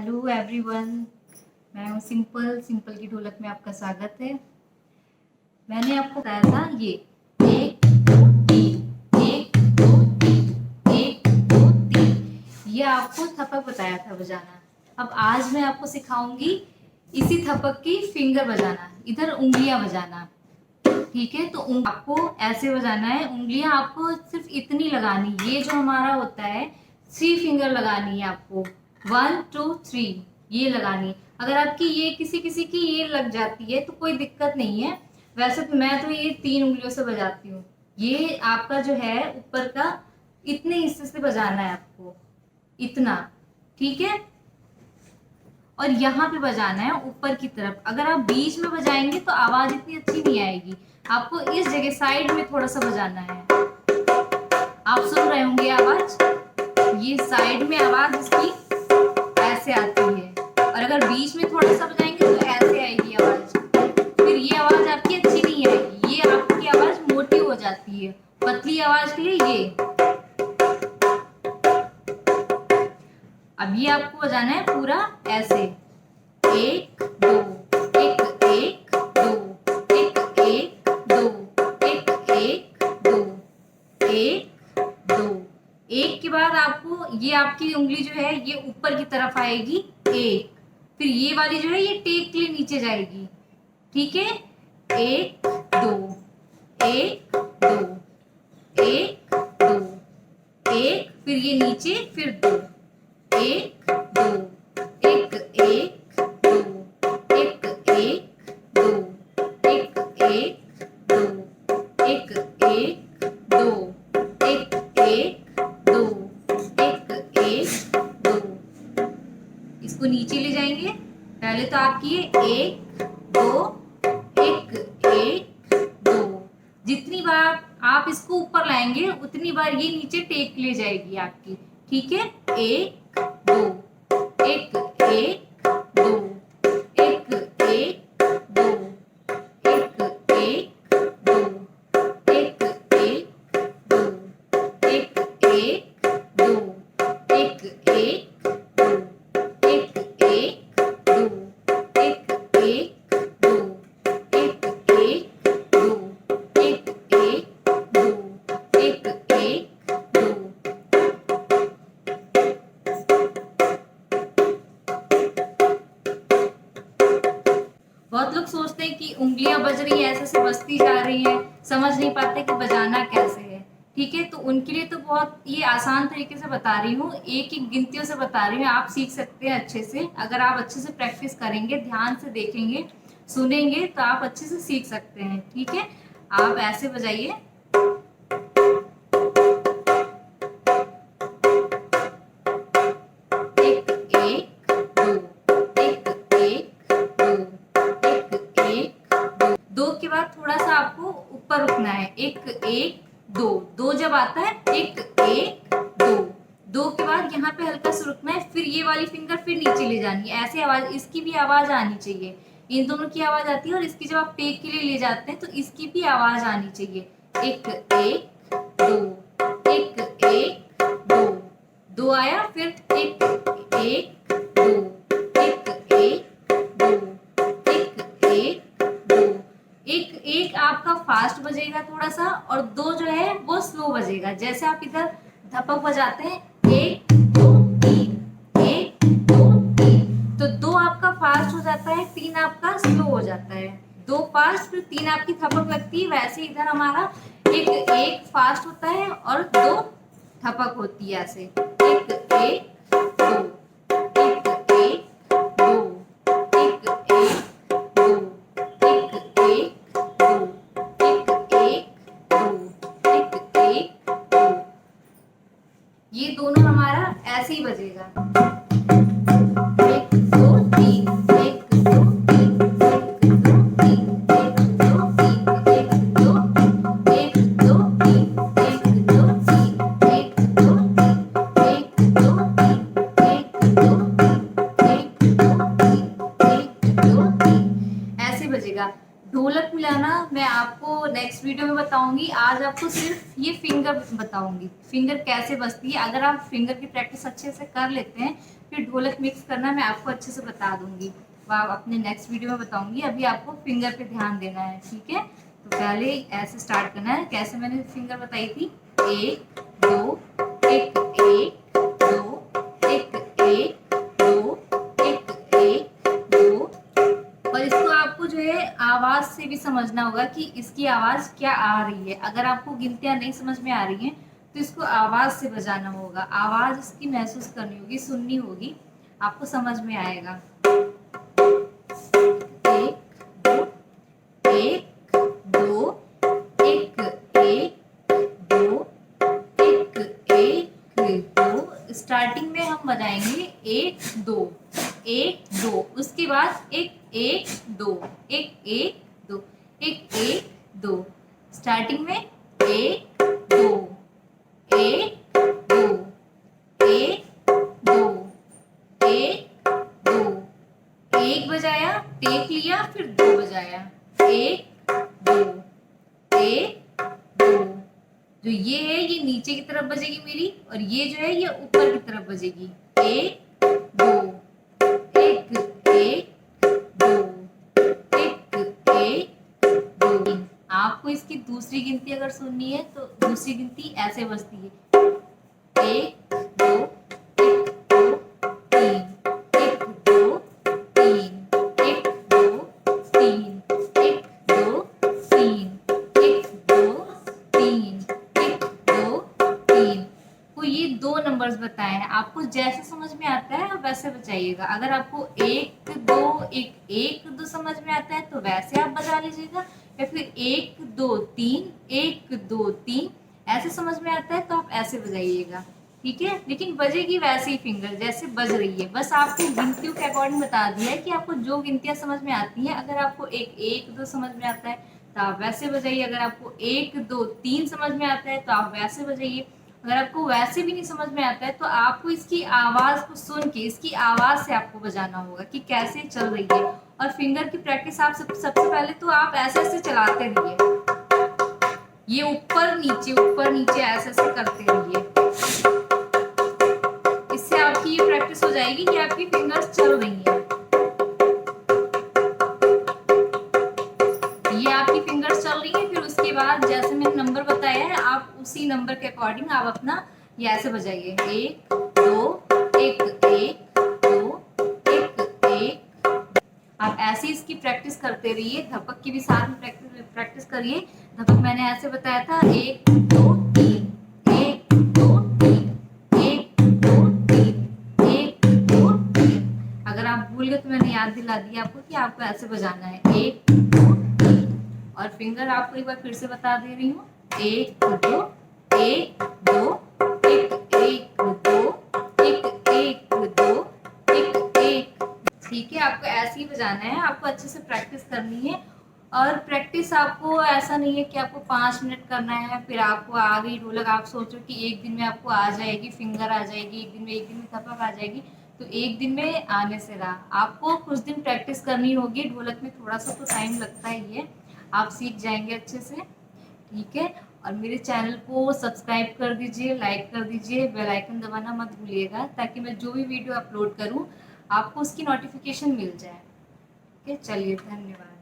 Hello everyone, मैं हूँ simple simple की ढोलक में आपका स्वागत है। मैंने आपको बताया था ये 1 2 3 1 2 3 1 2 3 ये आपको थपक बताया था बजाना। अब आज मैं आपको सिखाऊंगी इसी थपक की फिंगर बजाना, इधर उंगलियां बजाना। ठीक है, तो आपको ऐसे बजाना है। उंगलियां आपको सिर्फ इतनी लगानी, ये जो हमारा होता है 3 फिंगर लगानी है आपको, 1 2 3 ये लगानी। अगर आपकी ये किसी किसी की ये लग जाती है तो कोई दिक्कत नहीं है। वैसे तो मैं तो ये 3 उंगलियों से बजाती हूँ। ये आपका जो है ऊपर का इतने हिस्से से बजाना है आपको, इतना। ठीक है, और यहाँ पे बजाना है ऊपर की तरफ। अगर आप बीच में बजाएंगे तो आवाज इतनी अच्छी नहीं आएगी। आपको इस जगह साइड में थोड़ा सा बजाना है। आप सुन रहे होंगे आवाज, ये साइड में आवाज इसकी ऐसे आती है, और अगर बीच में थोड़ा सा बजाएंगे तो ऐसे आएगी आवाज। फिर ये आवाज आपकी अच्छी नहीं आएगी, ये आपकी आवाज मोटी हो जाती है। पतली आवाज के लिए ये। अब ये आपको बजाना है पूरा ऐसे, 1 2 1 1 2 1 1 2 1 1 2 1 2। एक के बाद आपको ये आपकी उंगली जो है ये ऊपर की तरफ आएगी 1, फिर ये वाली जो है ये टेक के लिए नीचे जाएगी। ठीक है, 1 2 1 2 1 2 1, फिर ये नीचे, फिर 2 1 2 1 1 2 1 1 2 1 1 2 1 1 2 1 1 2 1 1 2। इसको नीचे ले जाएंगे। पहले तो आपकी 1 2 1 1 2, जितनी बार आप इसको ऊपर लाएंगे उतनी बार ये नीचे टेक ले जाएगी आपकी। ठीक है, 1 2 1 1 2 1 1 2 1 1 2 1 1 2 1 1 2 1 1 2 1 1 2 1 1 2 1 1 2 1 1 2 1 1 2। बहुत लोग सोचते हैं कि उंगलियां बज रही है, ऐसे से बजती जा रही है, समझ नहीं पाते कि बजाना कैसे है। ठीक है, तो उनके लिए तो बहुत ये आसान तरीके से बता रही हूँ, एक एक गिनतियों से बता रही हूँ। आप सीख सकते हैं अच्छे से, अगर आप अच्छे से प्रैक्टिस करेंगे, ध्यान से देखेंगे, सुनेंगे, तो आप अच्छे से सीख सकते हैं। ठीक है, आप ऐसे बजाइए। के बाद थोड़ा सा आपको ऊपर रुकना है, 1 1 2 2 जब आता है 1 1 2 2 के बाद यहाँ पे हल्का सा रुकना है, फिर ये वाली फिंगर फिर नीचे ले जानी है। ऐसे आवाज, इसकी भी आवाज आनी चाहिए। इन दोनों की आवाज आती है, और इसकी जब आप टेक के लिए ले जाते हैं तो इसकी भी आवाज आनी चाहिए। 1 1 2 1 1 2 2 आया, फिर 1 1 2 1 1 2 1 1 2। एक एक आपका फास्ट बजेगा थोड़ा सा, और 2 जो है वो स्लो बजेगा। जैसे आप इधर धपक बजाते हैं 1 2 3 1 2 3, तो 2 आपका फास्ट हो जाता है, 3 आपका स्लो हो जाता है। 2 फास्ट, फिर 3 आपकी थपक लगती है। वैसे इधर हमारा 1 1 फास्ट होता है और 2 थपक होती है। ऐसे 1 1 2 1 1 2 1 1 2 1 1 2 1 1 2 1 1 2। ये दोनों हमारा ऐसे ही बजेगा, 1 2 3 1 2 3 1 2 3 1 2 3 1 2 1 2 3 1 2 3 1 2 3 1 2 3 ढोलक मिलाना मैं आपको नेक्स्ट वीडियो में बताऊंगी। आज आपको सिर्फ ये फिंगर बताऊंगी, फिंगर कैसे बजती है। अगर आप फिंगर की प्रैक्टिस अच्छे से कर लेते हैं फिर ढोलक मिक्स करना मैं आपको अच्छे से बता दूंगी, वो अपने नेक्स्ट वीडियो में बताऊंगी। अभी आपको फिंगर पे ध्यान देना है, ठीक है। तो पहले ऐसे स्टार्ट करना है, कैसे मैंने फिंगर बताई थी, 1 2 1 1 2 1 1 2 1 1 2। और इसको आपको जो है आवाज से भी समझना होगा कि इसकी आवाज क्या आ रही है। अगर आपको गिनतियां नहीं समझ में आ रही हैं तो इसको आवाज से बजाना होगा, आवाज इसकी महसूस करनी होगी, सुननी होगी, आपको समझ में आएगा। 1 2 1 2 1 1 2 1 1 2। स्टार्टिंग में हम बजाएंगे 1 2 1 2, उसके बाद 1 1 2 1 1 2 1 1 2। स्टार्टिंग में 1 2 1 2 1 2 1 2, एक बजाया, टेक लिया, फिर 2 बजाया, 1 2 1 2। जो ये है ये नीचे की तरफ बजेगी मेरी, और ये जो है ये ऊपर की तरफ बजेगी। 1 2 1 1 2 1 1 2। आपको इसकी दूसरी गिनती अगर सुननी है तो दूसरी गिनती ऐसे बजती है, 1 2 1 2 3 1 2 3 1 2 3 1 2 3 1 2 3 1 2 3। को ये 2 नंबर्स बताए हैं, आपको जैसे समझ में आता है आप वैसे बजाइएगा। अगर आपको 1 2 1 1 2 समझ में आता है तो वैसे आप बजा लीजिएगा, या फिर 1 2 3 1 2 3 ऐसे समझ में आता है तो आप ऐसे बजाइएगा, ठीक है। लेकिन बजेगी वैसे ही फिंगर जैसे बज रही है, बस आपको गिनतियों के अकॉर्डिंग बता दिया है कि आपको जो गिनतियां समझ में आती हैं। अगर आपको 1 1 2 समझ में आता है तो आप वैसे बजाइए, अगर आपको 1 2 3 समझ में आता है तो आप वैसे बजाइए। अगर आपको वैसे भी नहीं समझ में आता है तो आपको इसकी आवाज को सुन के, इसकी आवाज से आपको बजाना होगा कि कैसे चल रही है। और फिंगर की प्रैक्टिस आप सबसे पहले तो आप ऐसे ऐसे चलाते रहिए, ये ऊपर नीचे ऐसे ऐसे करते रहिए, इससे आपकी ये प्रैक्टिस हो जाएगी कि आपकी फिंगर्स चल रही हैं। ये आपकी फिंगर्स चल रही है, फिर उसके बाद जैसे मैंने नंबर बताया है आप उसी नंबर के अकॉर्डिंग आप अपना ये ऐसे बजाइए, 1 2 1 1 2 1 1। आप ऐसे ही इसकी प्रैक्टिस करते रहिए, धपक की भी साथ में प्रैक्टिस करिए। धपक मैंने ऐसे बताया था, 1 2 3 1 2 3 1 2 3 1 2 3। अगर आप भूल गए तो मैंने याद दिला दिया आपको कि आपको ऐसे बजाना है, 1 2 3। और फिंगर आपको एक बार फिर से बता दे रही हूँ, 1 2 1 2 1 1 2 1 1 2 1 1। ठीक है, आपको ऐसे ही बजाना है, आपको अच्छे से प्रैक्टिस करनी है। और प्रैक्टिस आपको ऐसा नहीं है कि आपको 5 मिनट करना है फिर आपको आ गई ढोलक, आप सोचो कि एक दिन में आपको आ जाएगी, फिंगर आ जाएगी एक दिन में थपक आ जाएगी। तो एक दिन में आने से रहा, आपको कुछ दिन प्रैक्टिस करनी होगी। ढोलक में थोड़ा सा तो टाइम लगता ही है, आप सीख जाएंगे अच्छे से, ठीक है। और मेरे चैनल को सब्सक्राइब कर दीजिए, लाइक कर दीजिए, बेल आइकन दबाना मत भूलिएगा ताकि मैं जो भी वीडियो अपलोड करूं आपको उसकी नोटिफिकेशन मिल जाए। ठीक है, चलिए धन्यवाद।